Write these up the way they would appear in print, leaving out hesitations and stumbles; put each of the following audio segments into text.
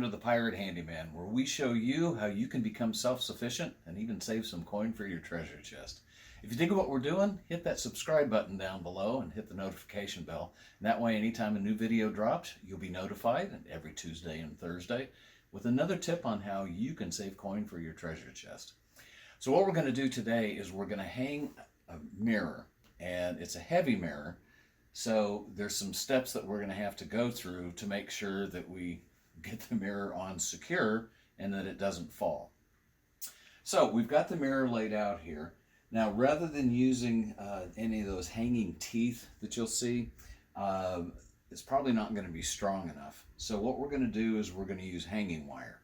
welcome to the Pirate Handyman, where we show you how you can become self-sufficient and even save some coin for your treasure chest. If you dig what we're doing, hit that subscribe button down below and hit the notification bell. And that way, anytime a new video drops, you'll be notified every Tuesday and Thursday with another tip on how you can save coin for your treasure chest. So what we're going to do today is we're going to hang a mirror, and it's a heavy mirror. So there's some steps that we're going to have to go through to make sure that we get the mirror on secure and that it doesn't fall. So we've got the mirror laid out here. Now, rather than using any of those hanging teeth that you'll see, it's probably not going to be strong enough. So what we're going to do is we're going to use hanging wire.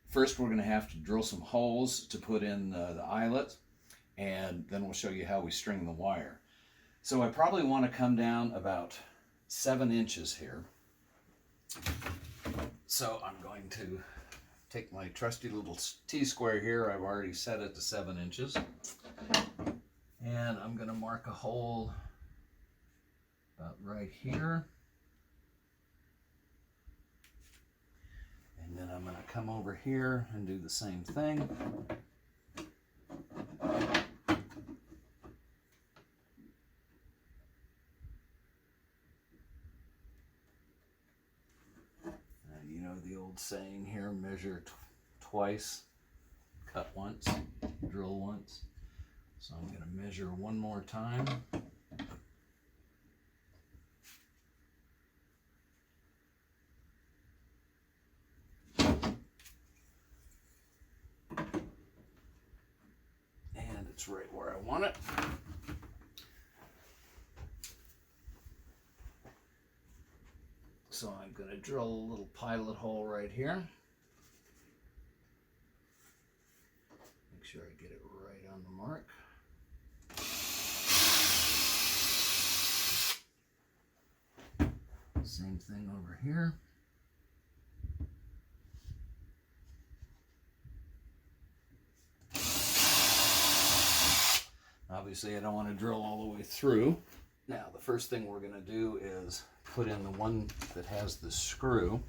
First, we're going to have to drill some holes to put in the eyelet, and then we'll show you how we string the wire. So I probably want to come down about 7 inches here. So I'm going to take my trusty little T-square here. I've already set it to 7 inches. And I'm going to mark a hole about right here. And then I'm going to come over here and do the same thing. You know the old saying here, measure twice, cut once, drill once. So I'm going to measure one more time. And it's right where I want it. So I'm going to drill a little pilot hole right here. Make sure I get it right on the mark. Same thing over here. Obviously, I don't want to drill all the way through. Now, the first thing we're going to do is put in the one that has the screw.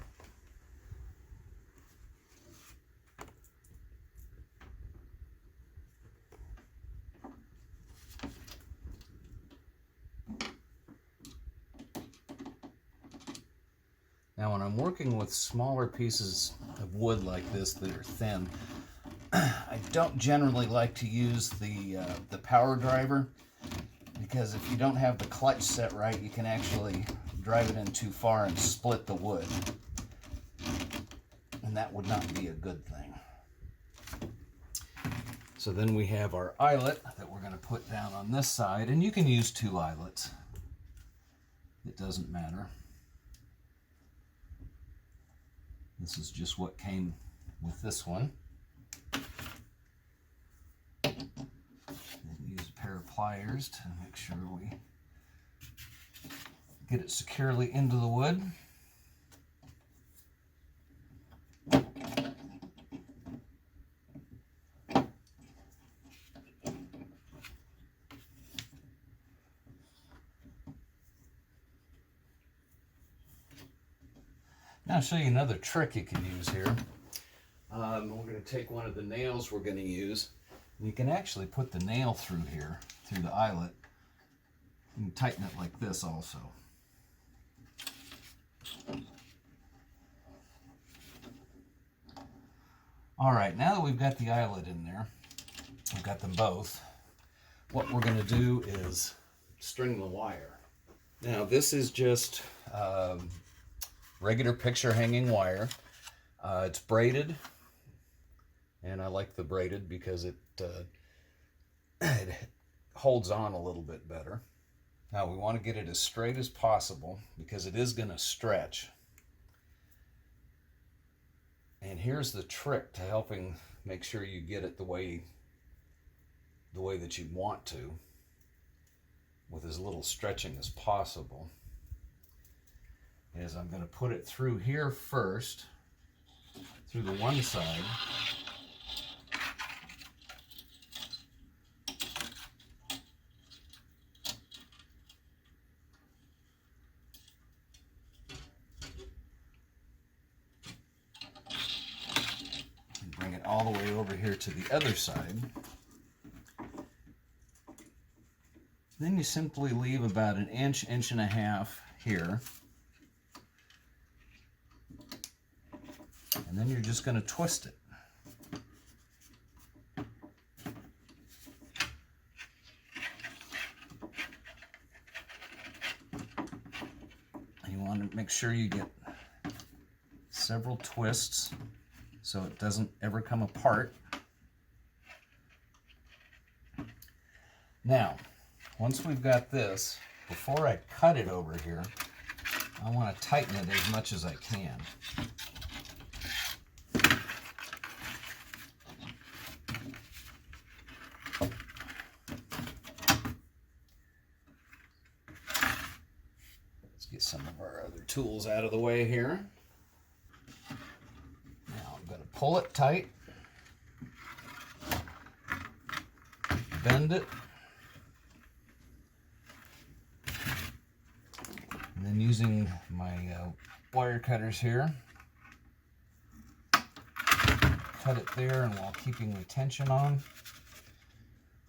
Now, when I'm working with smaller pieces of wood like this that are thin, I don't generally like to use the power driver, because if you don't have the clutch set right, you can actually drive it in too far and split the wood. And that would not be a good thing. So then we have our eyelet that we're going to put down on this side, and you can use 2 eyelets. It doesn't matter. This is just what came with this one. Use a pair of pliers to make sure we get it securely into the wood. Now I'll show you another trick you can use here. We're going to take one of the nails we're going to use. You can actually put the nail through here, through the eyelet. You can tighten it like this also. Alright, now that we've got the eyelet in there, we've got them both, what we're going to do is string the wire. Now this is just regular picture hanging wire. It's braided. And I like the braided because it holds on a little bit better. Now we want to get it as straight as possible because it is going to stretch. And here's the trick to helping make sure you get it the way that you want to, with as little stretching as possible. Is I'm going to put it through here first, through the one side. bring it all the way over here to the other side. Then you simply leave about an inch, inch and a half here. And then you're just going to twist it. And you want to make sure you get several twists so it doesn't ever come apart. Now, once we've got this, before I cut it over here, I want to tighten it as much as I can. Let's get some of our other tools out of the way here. Now I'm going to pull it tight, bend it, and then using my wire cutters here, cut it there, and while keeping the tension on,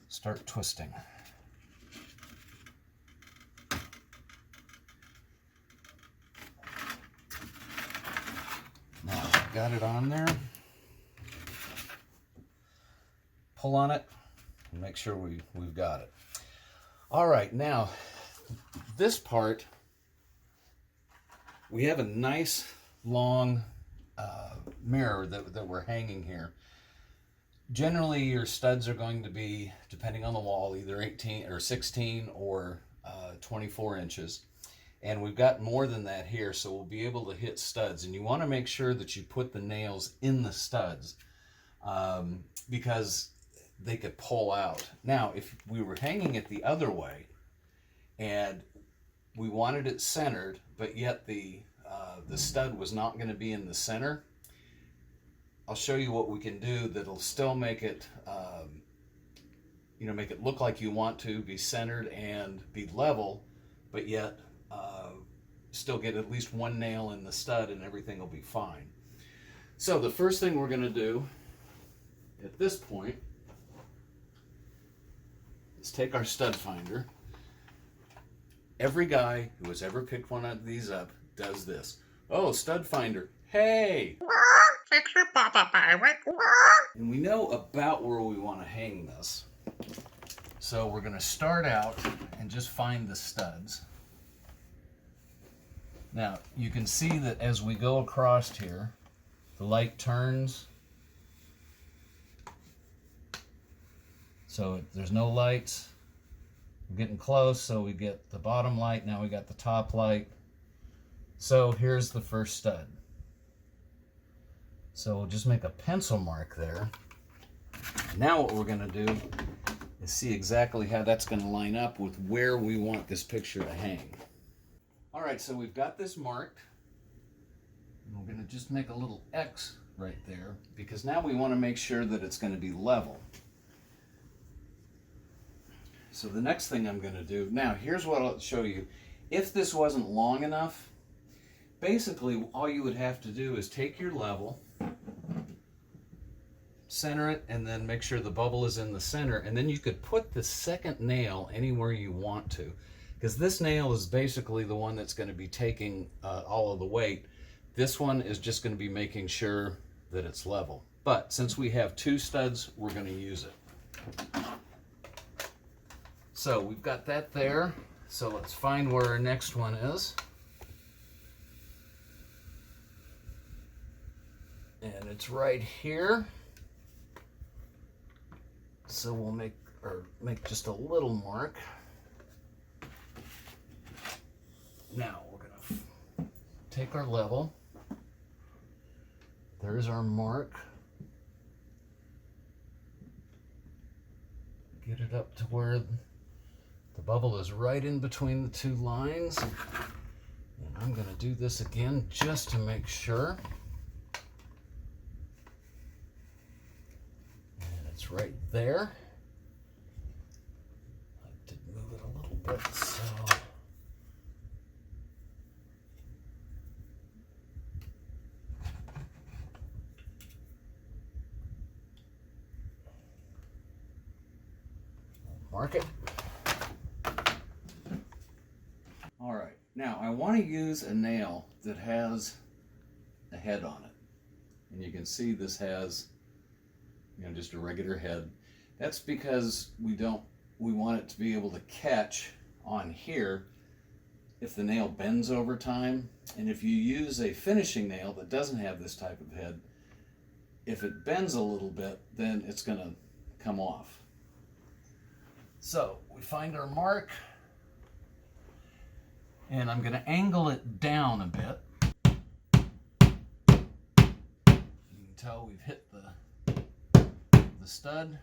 start twisting. Now I've got it on there. Pull on it and make sure we've got it. All right, now this part, we have a nice long mirror that we're hanging here. Generally, your studs are going to be, depending on the wall, either 18 or 16 or 24 inches. And we've got more than that here, so we'll be able to hit studs. And you want to make sure that you put the nails in the studs because they could pull out. Now, if we were hanging it the other way and we wanted it centered, but yet the stud was not going to be in the center, I'll show you what we can do that'll still make it, make it look like you want to be centered and be level, but yet still get at least one nail in the stud and everything will be fine. So the first thing we're going to do at this point is take our stud finder. Every guy who has ever picked one of these up does this. Oh, stud finder. Hey! Fix your Papa Pirate. And we know about where we want to hang this. So we're going to start out and just find the studs. Now, you can see that as we go across here, the light turns. So there's no lights. We're getting close, so we get the bottom light. Now we got the top light. So here's the first stud. So we'll just make a pencil mark there. Now what we're going to do is see exactly how that's going to line up with where we want this picture to hang. All right, so we've got this marked. And we're going to just make a little X right there because now we want to make sure that it's going to be level. So the next thing I'm going to do, now here's what I'll show you. If this wasn't long enough, basically all you would have to do is take your level, center it, and then make sure the bubble is in the center, and then you could put the second nail anywhere you want to, because this nail is basically the one that's going to be taking all of the weight. This one is just going to be making sure that it's level. But since we have two studs, we're going to use it. So we've got that there. So let's find where our next one is. And it's right here. So we'll make just a little mark. Now we're gonna take our level. There's our mark. Get it up to where the bubble is right in between the two lines. And I'm gonna do this again just to make sure. It's right there. I did move it a little bit, so. Mark it. All right, now I want to use a nail that has a head on it. And you can see this has, just a regular head. That's because we want it to be able to catch on here if the nail bends over time. And if you use a finishing nail that doesn't have this type of head, if it bends a little bit, then it's going to come off. So we find our mark, and I'm going to angle it down a bit. You can tell we've hit the stud.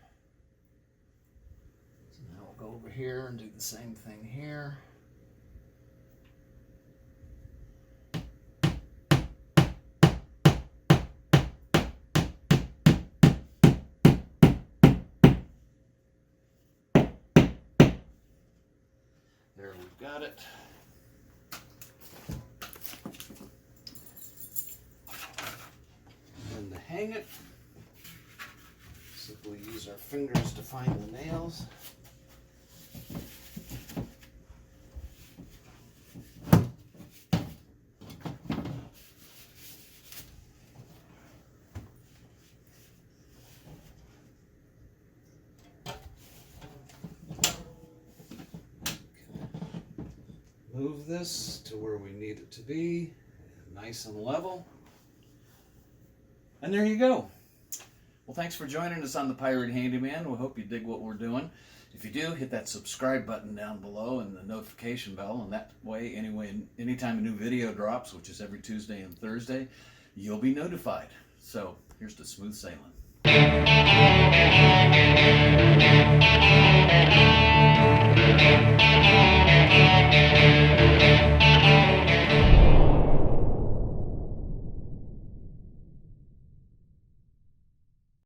So now we'll go over here and do the same thing here. There, we've got it. And to hang it, simply use our fingers to find the nails. Move this to where we need it to be, nice and level. And there you go. Well, thanks for joining us on the Pirate Handyman. We hope you dig what we're doing. If you do, hit that subscribe button down below and the notification bell, and that way, anytime a new video drops, which is every Tuesday and Thursday, you'll be notified. So here's to smooth sailing.